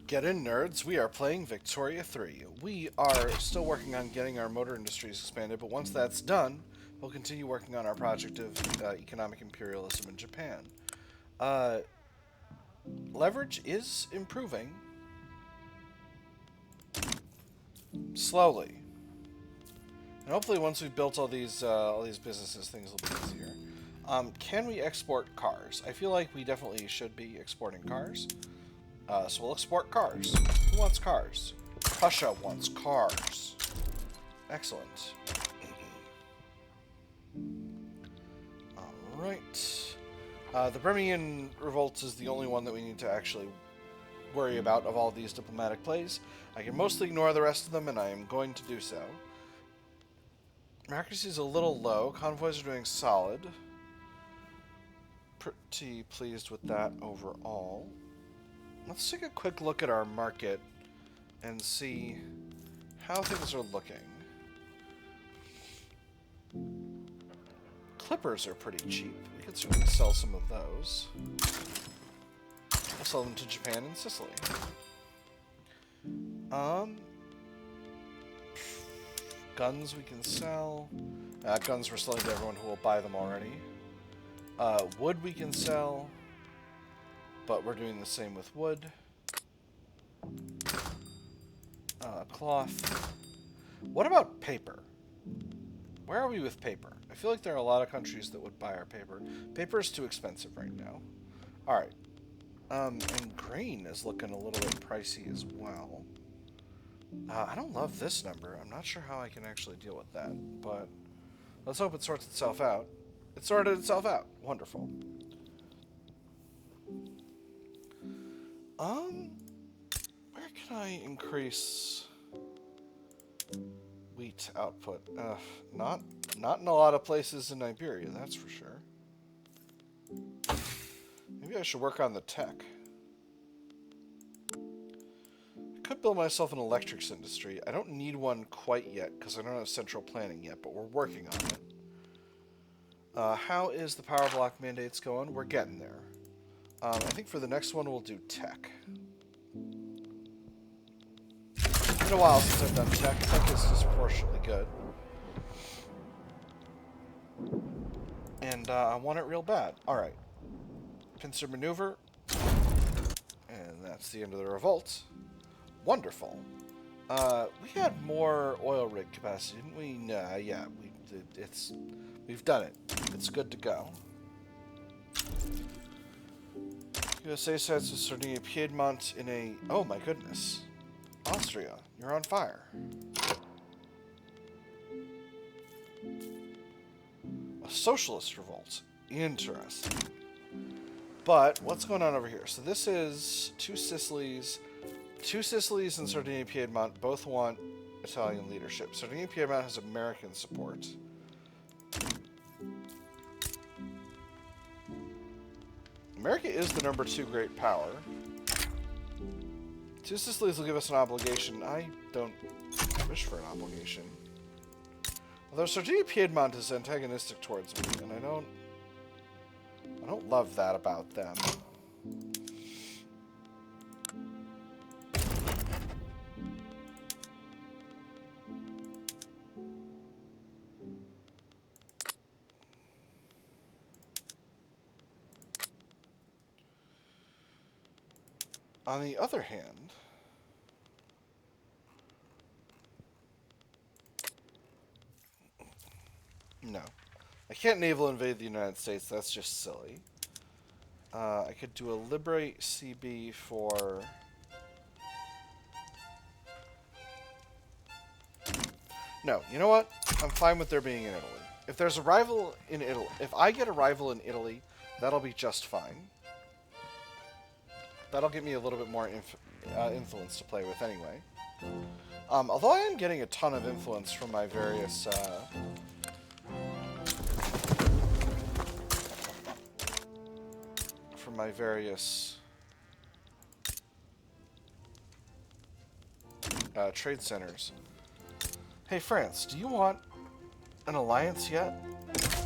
Get in, nerds. We are playing Victoria 3. We are still working on getting our motor industries expanded, but once that's done, we'll continue working on our project of economic imperialism in Japan. Uh, Leverage is improving. Slowly. And hopefully once we've built all these businesses, things will be easier. Can we export cars? I feel like we definitely should be exporting cars. So we'll export cars. Who wants cars? Prussia wants cars. Excellent. Alright. The Bremian Revolt is the only one that we need to actually worry about of all these diplomatic plays. I can mostly ignore the rest of them, and I am going to do so. Democracy is a little low. Convoys are doing solid. Pretty pleased with that overall. Let's take a quick look at our market and see how things are looking. Clippers are pretty cheap. We could certainly sell some of those. We'll sell them to Japan and Sicily. Guns we can sell. Guns we're selling to everyone who will buy them already. Wood we can sell. But we're doing the same with wood. Cloth. What about paper? Where are we with paper? I feel like there are a lot of countries that would buy our paper. Paper is too expensive right now. Alright. And grain is looking a little bit pricey as well. I don't love this number. I'm not sure how I can actually deal with that. But let's hope it sorts itself out. It sorted itself out. Wonderful. Where can I increase wheat output? Not in a lot of places in Iberia, that's for sure. Maybe I should work on the tech. I could build myself an electrics industry. I don't need one quite yet, because I don't have central planning yet, but we're working on it. How is the power block mandates going? We're getting there. I think for the next one we'll do tech. It's been a while since I've done tech. Tech is disproportionately good. And I want it real bad. Alright. Pincer maneuver. And that's the end of the revolt. Wonderful. We had more oil rig capacity, didn't we? Nah, yeah. We've done it. It's good to go. USA sides with Sardinia, Piedmont in a... Oh my goodness. Austria, you're on fire. A socialist revolt. Interesting. But, what's going on over here? So this is two Sicilies. Two Sicilies and Sardinia, Piedmont both want Italian leadership. Sardinia, Piedmont has American support. America is the #2 great power. Two Sicilies will give us an obligation. I don't wish for an obligation. Although Sardinia Piedmont is antagonistic towards me, and I don't love that about them. On the other hand, no. I can't naval invade the United States, that's just silly. I could do a Liberate CB for... No, you know what? I'm fine with there being in Italy. If there's a rival in Italy, if I get a rival in Italy, that'll be just fine. That'll give me a little bit more influence to play with anyway. Although I am getting a ton of influence from my various... trade centers. Hey, France, do you want an alliance yet?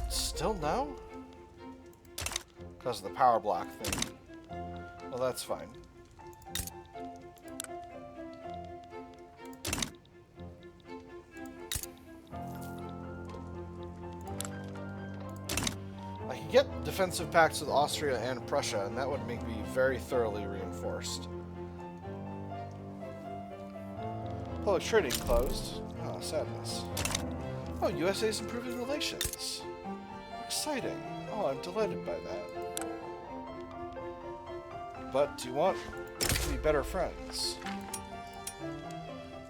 Still no? Because of the power block thing. Well, that's fine. could get defensive pacts with Austria and Prussia, and that would make me very thoroughly reinforced. Public trading closed. Oh, sadness. Oh, USA's improving relations. Exciting. Oh, I'm delighted by that. But do you want to be better friends?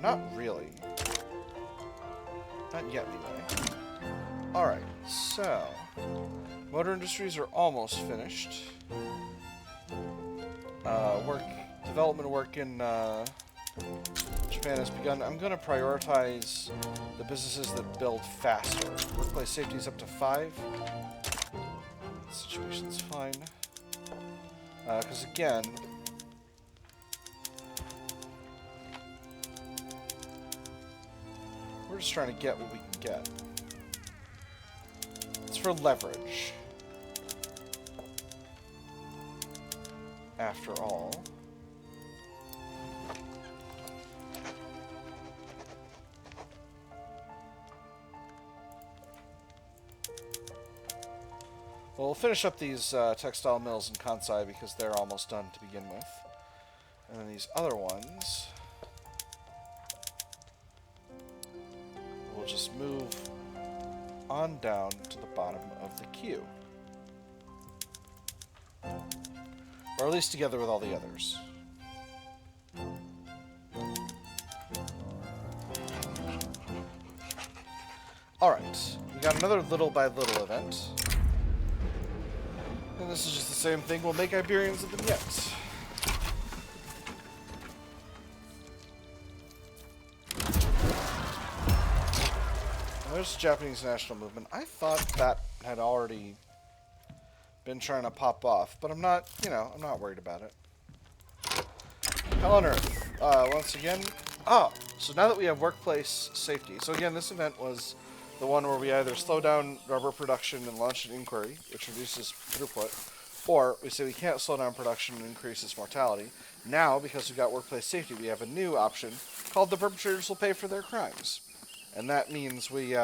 Not really. Not yet, anyway. Alright, so... motor industries are almost finished. Development work in Japan has begun. I'm going to prioritize the businesses that build faster. Workplace safety is up to 5. The situation's fine. Because again... we're just trying to get what we can get. It's for leverage. After all. Well, we'll finish up these textile mills in Kansai because they're almost done to begin with. And then these other ones... we'll just move on down to the bottom of the queue. Or at least together with all the others. Alright, we got another little by little event. And this is just the same thing. We'll make Iberians of them yet. There's the Japanese national movement. I thought that had already been trying to pop off, but I'm not, you know, I'm not worried about it. Hell on Earth. Once again, so now that we have workplace safety. So again, this event was the one where we either slow down rubber production and launch an inquiry, which reduces throughput, or we say we can't slow down production and increases mortality. Now, because we've got workplace safety, we have a new option called the perpetrators will pay for their crimes. And that means we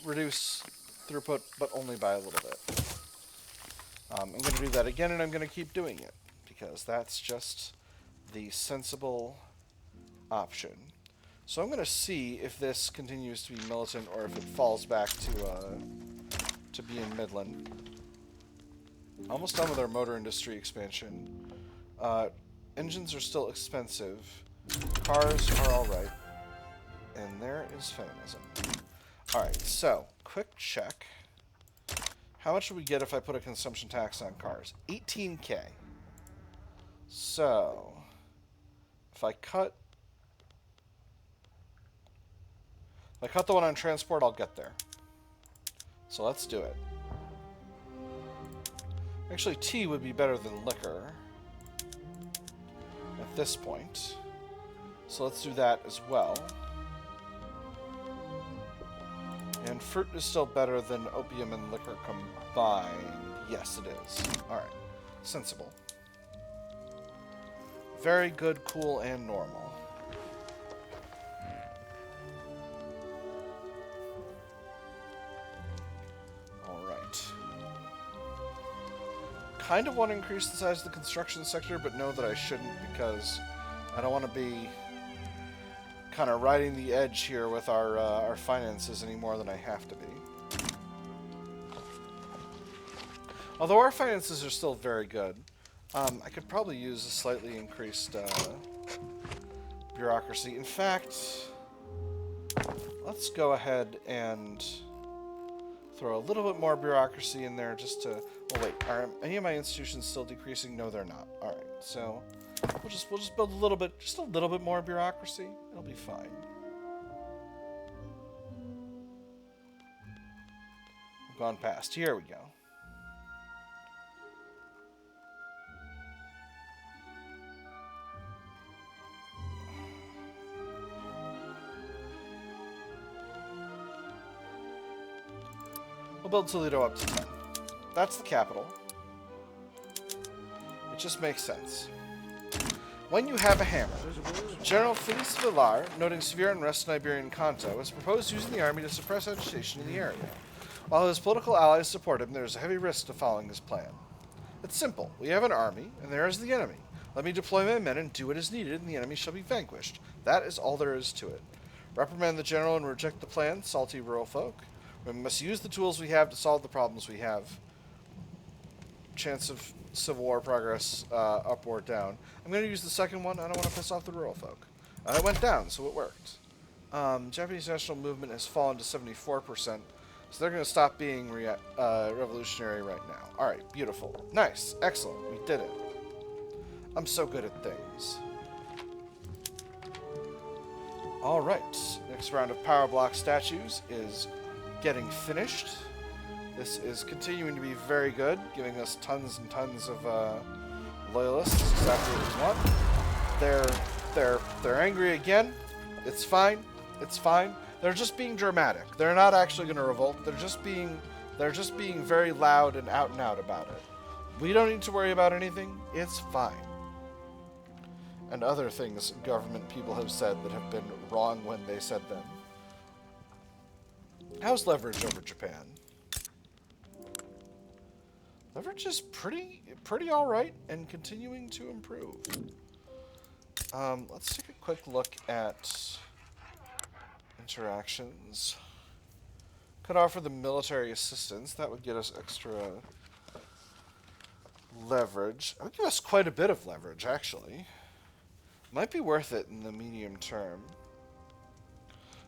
reduce throughput, but only by a little bit. I'm going to do that again, and I'm going to keep doing it, because that's just the sensible option. So I'm going to see if this continues to be militant, or if it falls back to being Midland. Almost done with our motor industry expansion. Engines are still expensive. Cars are alright. And there is feminism. Alright, so, quick check. How much would we get if I put a consumption tax on cars? 18K. So, if I cut the one on transport, I'll get there. So let's do it. Actually, tea would be better than liquor at this point. So let's do that as well. And fruit is still better than opium and liquor combined. Yes, it is. Alright. Sensible. Very good, cool, and normal. Alright. Kind of want to increase the size of the construction sector, but know that I shouldn't because I don't want to be kind of riding the edge here with our finances any more than I have to be. Although our finances are still very good, I could probably use a slightly increased bureaucracy. In fact, let's go ahead and throw a little bit more bureaucracy in there just to... oh wait, are any of my institutions still decreasing? No, they're not. Alright, so we'll just build a little bit, just a little bit more bureaucracy. It'll be fine. We've gone past. Here we go. We'll build Toledo up to 10. That's the capital. It just makes sense. When you have a hammer, General Felice Villar, noting severe unrest in Iberian Kanto, has proposed using the army to suppress agitation in the area. While his political allies support him, there is a heavy risk to following his plan. It's simple. We have an army, and there is the enemy. Let me deploy my men and do what is needed, and the enemy shall be vanquished. That is all there is to it. Reprimand the general and reject the plan, salty rural folk. We must use the tools we have to solve the problems we have. Chance of civil war progress up or down. I'm going to use the second one. I don't want to piss off the rural folk. It went down, so it worked. Japanese national movement has fallen to 74%, so they're going to stop being revolutionary right now. Alright, beautiful. Nice. Excellent. We did it. I'm so good at things. Alright, next round of power block statues is getting finished. This is continuing to be very good, giving us tons and tons of loyalists. That's exactly what we want. They're angry again. It's fine. It's fine. They're just being dramatic. They're not actually going to revolt. They're just being very loud and out about it. We don't need to worry about anything. It's fine. And other things government people have said that have been wrong when they said them. How's leverage over Japan? Leverage is pretty alright and continuing to improve. Let's take a quick look at interactions. Could offer the military assistance. That would get us extra leverage. That would give us quite a bit of leverage, actually. Might be worth it in the medium term.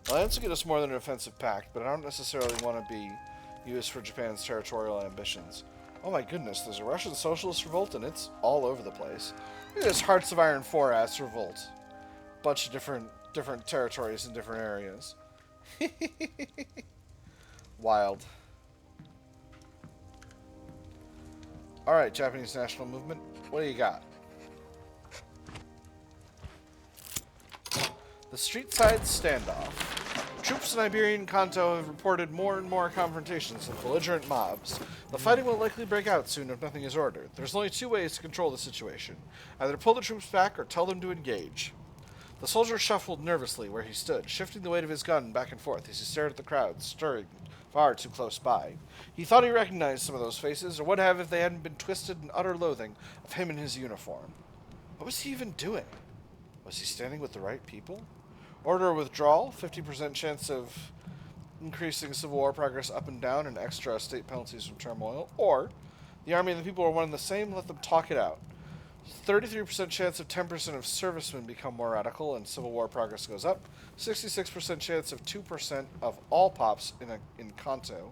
Alliance will get us more than an offensive pact, but I don't necessarily want to be used for Japan's territorial ambitions. Oh my goodness, there's a Russian socialist revolt and it's all over the place. Look at this Hearts of Iron 4-ass revolt. Bunch of different territories in different areas. Wild. Alright, Japanese national movement. What do you got? The street-side standoff. Troops in Iberian Kanto have reported more and more confrontations with belligerent mobs. The fighting will likely break out soon if nothing is ordered. There's only two ways to control the situation. Either pull the troops back or tell them to engage. The soldier shuffled nervously where he stood, shifting the weight of his gun back and forth as he stared at the crowd, stirring far too close by. He thought he recognized some of those faces, or would have if they hadn't been twisted in utter loathing of him in his uniform. What was he even doing? Was he standing with the right people? Order of withdrawal, 50% chance of increasing civil war progress up and down and extra state penalties from turmoil. Or, the army and the people are one and the same, let them talk it out. 33% chance of 10% of servicemen become more radical and civil war progress goes up. 66% chance of 2% of all pops in Kanto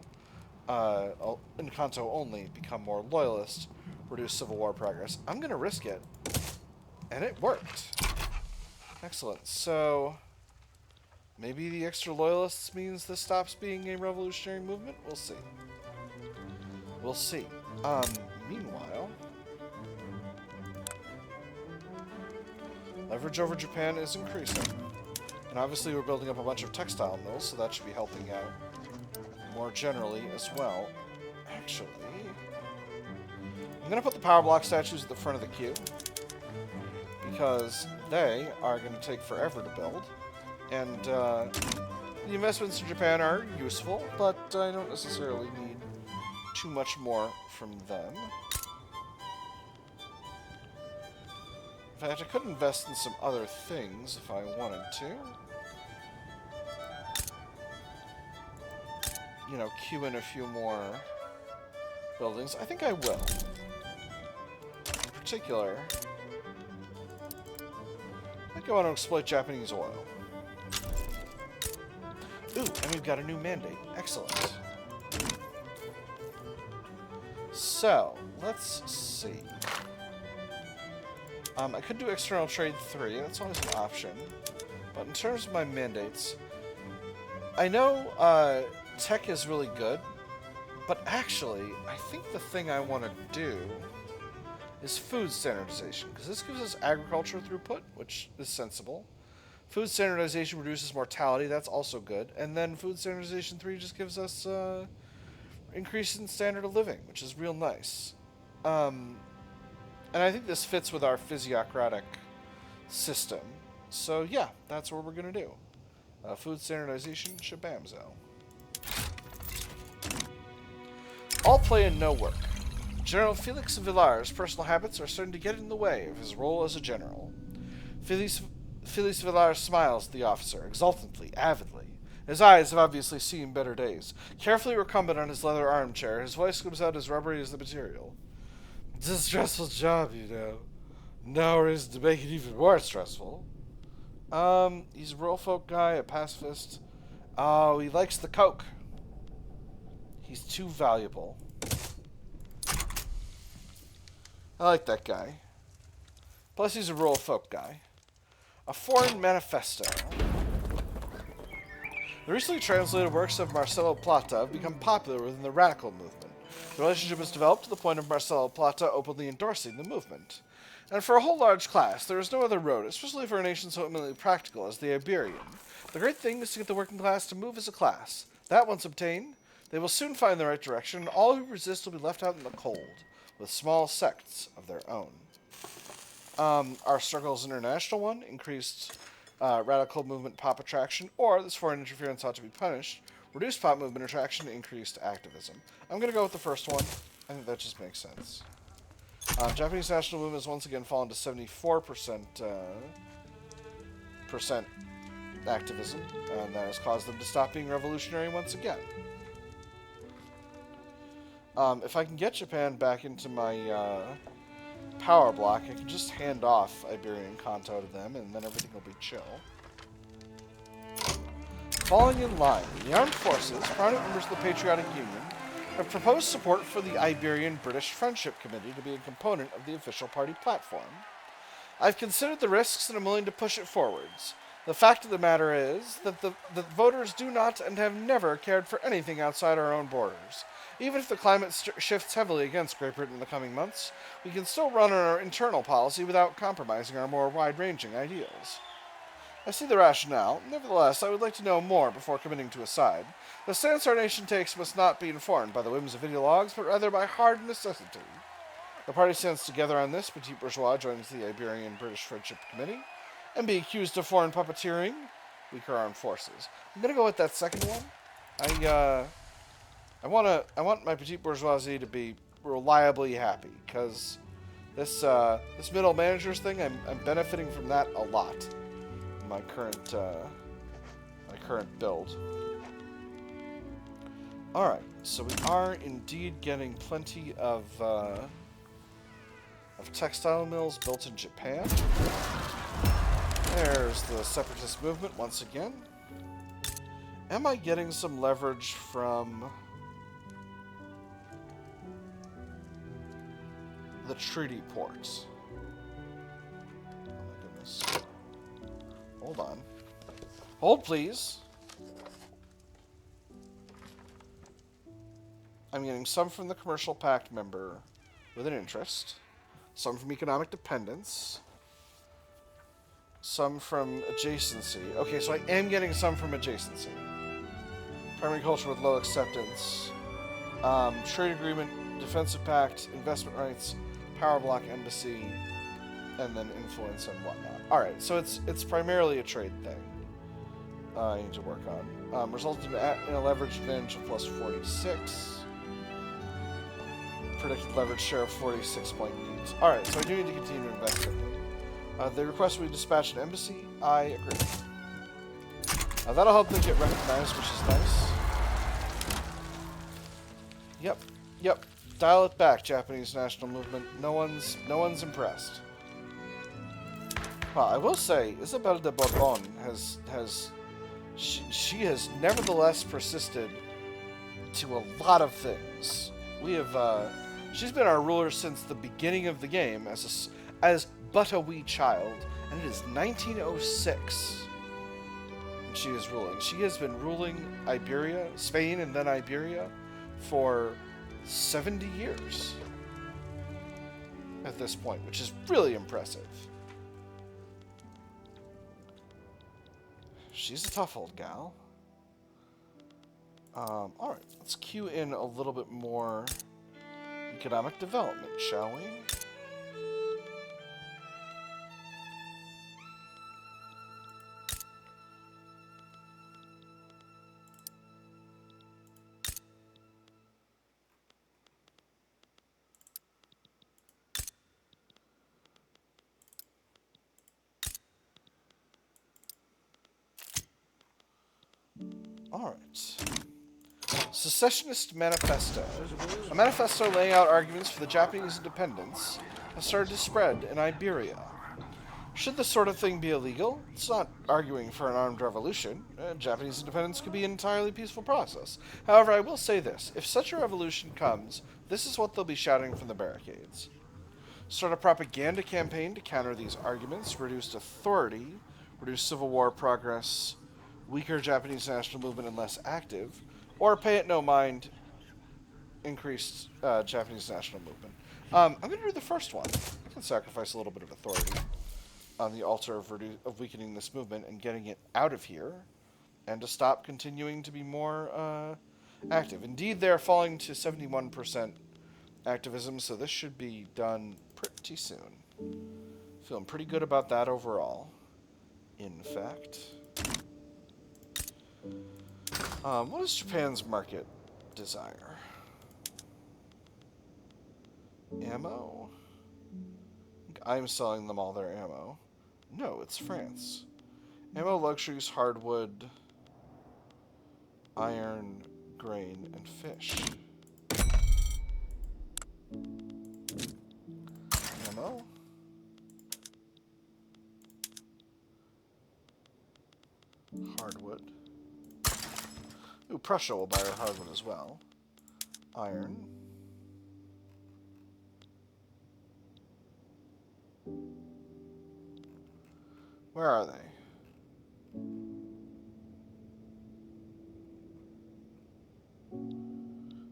only become more loyalist, reduce civil war progress. I'm going to risk it. And it worked. Excellent. So, maybe the extra loyalists means this stops being a revolutionary movement? We'll see. We'll see. Meanwhile, leverage over Japan is increasing. And obviously we're building up a bunch of textile mills, so that should be helping out more generally as well. Actually, I'm going to put the power block statues at the front of the queue, because they are going to take forever to build. And the investments in Japan are useful, but I don't necessarily need too much more from them. In fact, I could invest in some other things if I wanted to. You know, queue in a few more buildings. I think I will. In particular, I think I want to exploit Japanese oil. Ooh, and we've got a new mandate. Excellent. So, let's see. I could do external trade 3. That's always an option. But in terms of my mandates, I know tech is really good, but actually, I think the thing I want to do is food standardization, because this gives us agriculture throughput, which is sensible. Food standardization reduces mortality, that's also good. And then food standardization 3 just gives us increase in standard of living, which is real nice. And I think this fits with our physiocratic system. So yeah, that's what we're going to do. Food standardization, shabamzo. All play and no work. General Felix Villar's personal habits are starting to get in the way of his role as a general. Felix Villar smiles at the officer, exultantly, avidly. His eyes have obviously seen better days. Carefully recumbent on his leather armchair, his voice comes out as rubbery as the material. It's a stressful job, you know. No reason to make it even more stressful. He's a rural folk guy, a pacifist. Oh, he likes the coke. He's too valuable. I like that guy. Plus, he's a rural folk guy. A foreign manifesto. The recently translated works of Marcelo Plata have become popular within the radical movement. The relationship has developed to the point of Marcelo Plata openly endorsing the movement. And for a whole large class, there is no other road, especially for a nation so eminently practical as the Iberian. The great thing is to get the working class to move as a class. That once obtained, they will soon find the right direction, and all who resist will be left out in the cold, with small sects of their own. Our Struggles International one increased radical movement pop attraction, or this foreign interference ought to be punished. Reduced pop movement attraction, increased activism. I'm going to go with the first one. I think that just makes sense. Japanese national movement has once again fallen to 74% activism, and that has caused them to stop being revolutionary once again. If I can get Japan back into my power block, I can just hand off Iberian Kanto to them, and then everything will be chill. Falling in line, the armed forces, prominent members of the Patriotic Union, have proposed support for the Iberian-British Friendship Committee to be a component of the official party platform. I've considered the risks and I'm willing to push it forwards. The fact of the matter is that the voters do not and have never cared for anything outside our own borders. Even if the climate shifts heavily against Great Britain in the coming months, we can still run on our internal policy without compromising our more wide-ranging ideals. I see the rationale. Nevertheless, I would like to know more before committing to a side. The stance our nation takes must not be informed by the whims of ideologues, but rather by hard necessity. The party stands together on this. Petit bourgeois joins the Iberian-British Friendship Committee, and be accused of foreign puppeteering, weaker armed forces. I'm gonna go with that second one. I want my petite bourgeoisie to be reliably happy, because this middle managers thing, I'm benefiting from that a lot. My current build. All right, so we are indeed getting plenty of textile mills built in Japan. There's the separatist movement once again. Am I getting some leverage from the treaty ports? Oh my goodness. Hold on. Hold, please. I'm getting some from the Commercial Pact member with an interest, some from economic dependence, some from adjacency. Okay, so I am getting some from adjacency. Primary culture with low acceptance, trade agreement, defensive pact, investment rights, power block embassy, and then influence and whatnot. Alright, so it's primarily a trade thing I need to work on. Resulted in a leverage advantage of plus 46. Predicted leverage share of 46.8. Alright, so I do need to continue to invest in them. They request we dispatch an embassy. I agree. That'll help them get recognized, which is nice. Yep. Dial it back, Japanese national movement. No one's impressed. Well, I will say, Isabel de Bourbon she has nevertheless persisted to a lot of things. We have she's been our ruler since the beginning of the game as but a wee child, and it is 1906. And she is ruling. She has been ruling Iberia, Spain, and then Iberia for 70 years at this point, which is really impressive. She's a tough old gal. Alright, let's cue in a little bit more economic development, shall we? Alright. Secessionist Manifesto. A manifesto laying out arguments for the Japanese independence has started to spread in Iberia. Should this sort of thing be illegal? It's not arguing for an armed revolution. Japanese independence could be an entirely peaceful process. However, I will say this. If such a revolution comes, this is what they'll be shouting from the barricades. Start a propaganda campaign to counter these arguments, reduced authority, reduced civil war progress, weaker Japanese national movement and less active, or pay it no mind, increased Japanese national movement. I'm going to do the first one. I can sacrifice a little bit of authority on the altar of weakening this movement and getting it out of here, and to stop continuing to be more active. Indeed, they're falling to 71% activism, so this should be done pretty soon. Feeling pretty good about that overall, in fact. What is Japan's market desire? Ammo? I'm selling them all their ammo. No, it's France. Ammo, luxuries, hardwood, iron, grain, and fish. Ammo? Hardwood. Ooh, Prussia will buy our hardwood as well. Iron. Where are they?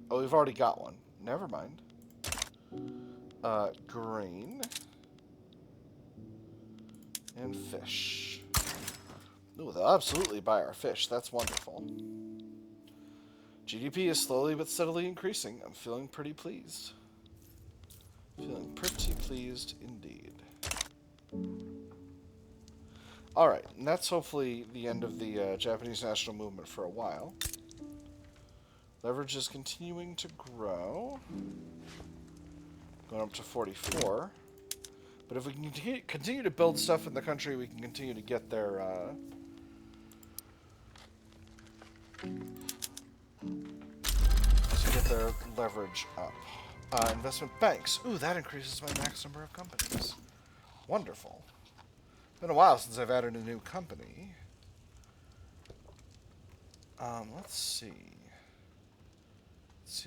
Oh, we've already got one. Never mind. Grain. And fish. Ooh, they'll absolutely buy our fish. That's wonderful. GDP is slowly but steadily increasing. I'm feeling pretty pleased. Feeling pretty pleased indeed. Alright, and that's hopefully the end of the Japanese national movement for a while. Leverage is continuing to grow. Going up to 44. But if we can continue to build stuff in the country, we can continue to get their leverage up. Investment banks. Ooh, that increases my max number of companies. Wonderful. Been a while since I've added a new company. Let's see.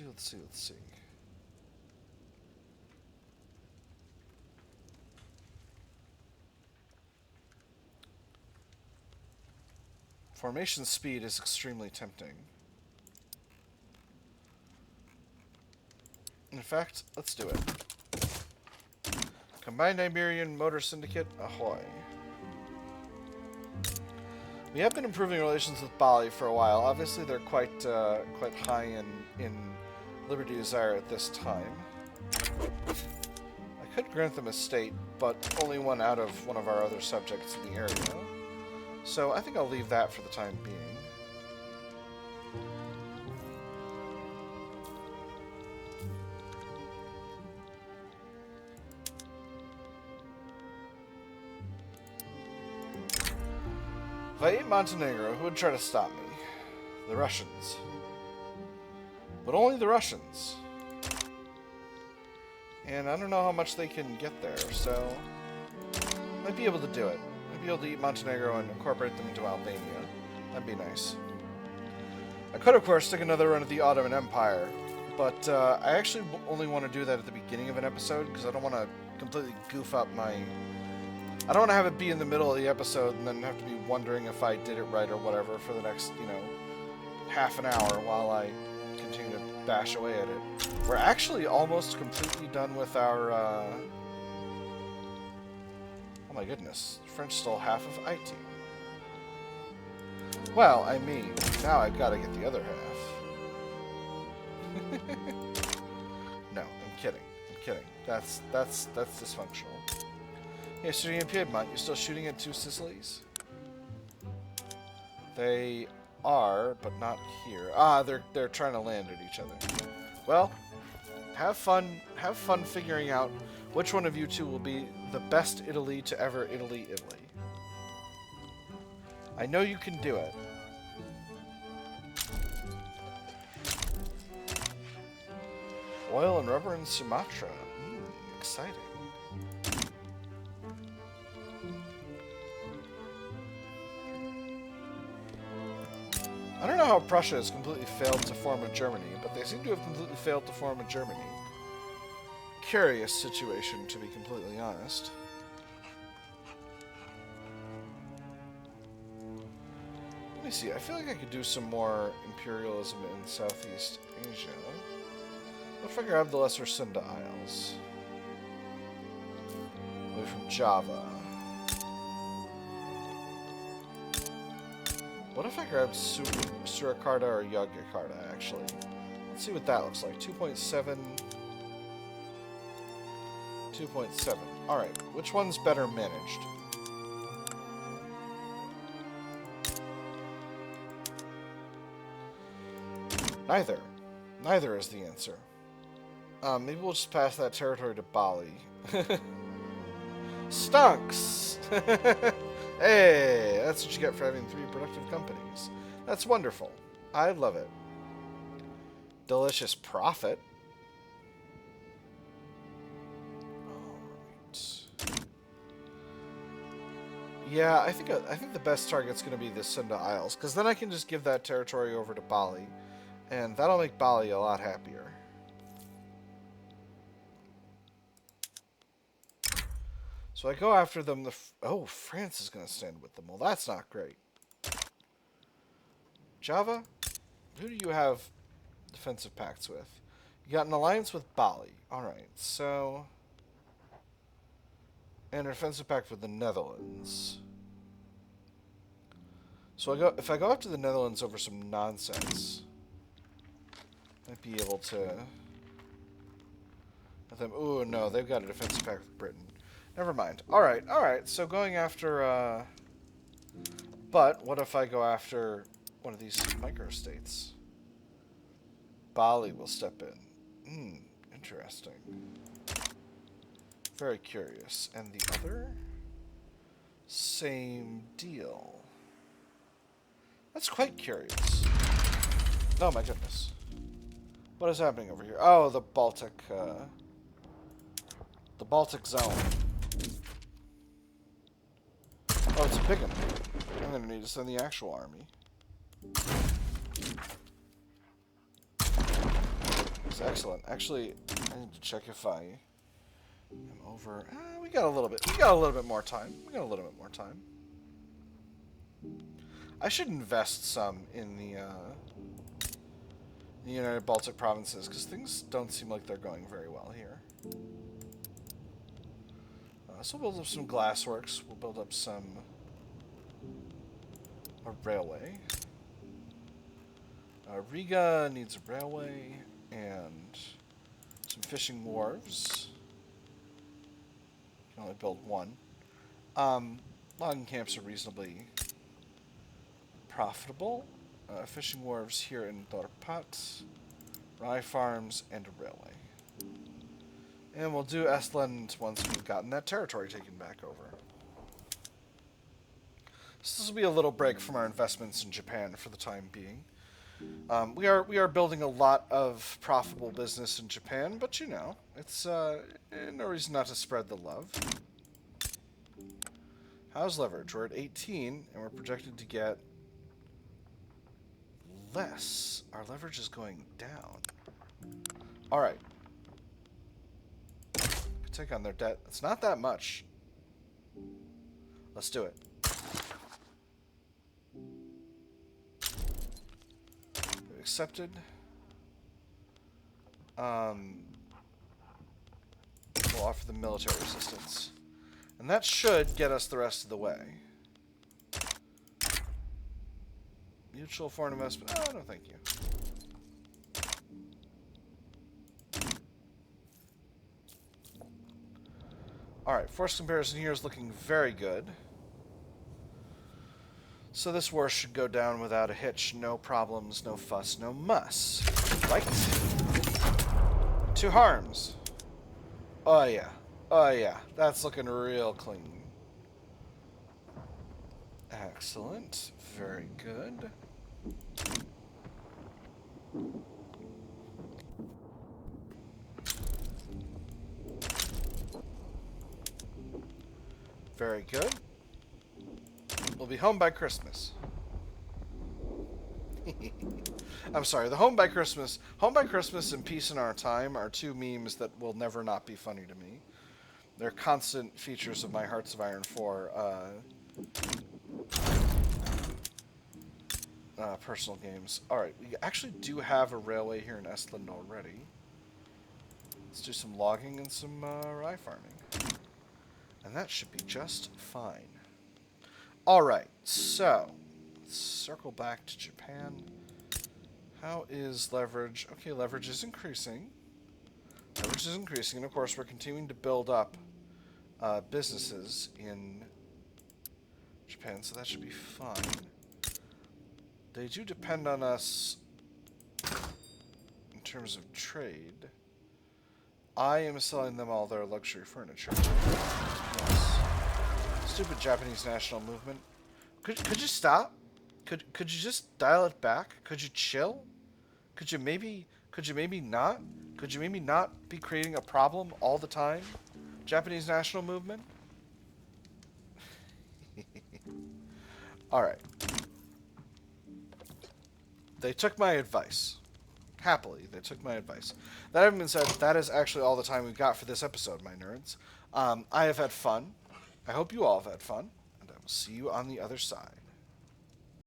Let's see. Formation speed is extremely tempting. In fact, let's do it. Combined Iberian Motor Syndicate, ahoy. We have been improving relations with Bali for a while. Obviously, they're quite high in liberty desire at this time. I could grant them a state, but only one out of one of our other subjects in the area. So I think I'll leave that for the time being. If I ate Montenegro, who would try to stop me? The Russians. But only the Russians. And I don't know how much they can get there, so might be able to do it. Might be able to eat Montenegro and incorporate them into Albania. That'd be nice. I could, of course, take another run at the Ottoman Empire, but I actually only want to do that at the beginning of an episode, because I don't want to completely goof up my... I don't want to have it be in the middle of the episode and then have to be wondering if I did it right or whatever for the next, half an hour while I continue to bash away at it. We're actually almost completely done with our, oh my goodness. French stole half of IT. Well, I mean, now I've got to get the other half. No, I'm kidding. That's dysfunctional. Yeah, shooting at Piedmont. You're still shooting at two Sicilies? They are, but not here. Ah, they're trying to land at each other. Well, have fun figuring out which one of you two will be the best Italy to ever Italy. I know you can do it. Oil and rubber in Sumatra. Exciting. I don't know how Prussia has completely failed to form a Germany, but they seem to have completely failed to form a Germany. Curious situation, to be completely honest. Let me see. I feel like I could do some more imperialism in Southeast Asia. What if I grab the Lesser Sunda Isles? Away from Java. What if I grab Surakarta or Yogyakarta, actually? Let's see what that looks like. 2.7... 2.7. Alright, which one's better managed? Neither. Neither is the answer. Maybe we'll just pass that territory to Bali. Stunks! Hey, that's what you get for having 3 productive companies. That's wonderful. I love it. Delicious profit. Alright. Yeah, I think the best target's going to be the Sunda Isles, because then I can just give that territory over to Bali, and that'll make Bali a lot happier. So I go after them. Oh, France is going to stand with them. Well, that's not great. Java, who do you have defensive pacts with? You got an alliance with Bali. Alright, so... And a defensive pact with the Netherlands. So if I go after the Netherlands over some nonsense, I might be able to... Let them... Ooh, no, they've got a defensive pact with Britain. Never mind. Alright, alright. So going after, But what if I go after one of these microstates? Bali will step in. Interesting. Very curious. And the other? Same deal. That's quite curious. Oh my goodness. What is happening over here? Oh, the Baltic zone. Oh, it's a big one. I'm going to need to send the actual army. It's excellent. Actually, I need to check if I am over. We got a little bit. We got a little bit more time. I should invest some in the United Baltic provinces, because things don't seem like they're going very well here. So we'll build up some glassworks. We'll build up a railway. Riga needs a railway and some fishing wharves. You can only build one. Logging camps are reasonably profitable. Fishing wharves here in Dorpat, rye farms, and a railway. And we'll do Estland once we've gotten that territory taken back over. So this will be a little break from our investments in Japan for the time being. We are building a lot of profitable business in Japan, but you know, it's no reason not to spread the love. How's leverage? We're at 18, and we're projected to get less. Our leverage is going down. All right. Take on their debt. It's not that much. Let's do it. We've accepted. We'll offer them military assistance. And that should get us the rest of the way. Mutual foreign investment. Oh, no, thank you. Alright, force comparison here is looking very good. So this war should go down without a hitch. No problems, no fuss, no muss. Right? 2 harms. Oh yeah. Oh yeah. That's looking real clean. Excellent. Very good. Very good. We'll be home by Christmas. I'm sorry, the home by Christmas and peace in our time are two memes that will never not be funny to me. They're constant features of my Hearts of Iron 4 personal games. Alright, we actually do have a railway here in Estland already. Let's do some logging and some rye farming. And that should be just fine. Alright, so let's circle back to Japan. How is leverage? Okay, leverage is increasing. Leverage is increasing, and of course we're continuing to build up businesses in Japan, so that should be fine. They do depend on us in terms of trade. I am selling them all their luxury furniture. Yes. Stupid Japanese national movement. Could you stop? Could you just dial it back? Could you chill? Could you maybe not? Could you maybe not be creating a problem all the time? Japanese national movement? Alright. They took my advice. Happily, they took my advice. That having been said, that is actually all the time we've got for this episode, my nerds. I have had fun. I hope you all have had fun, and I will see you on the other side.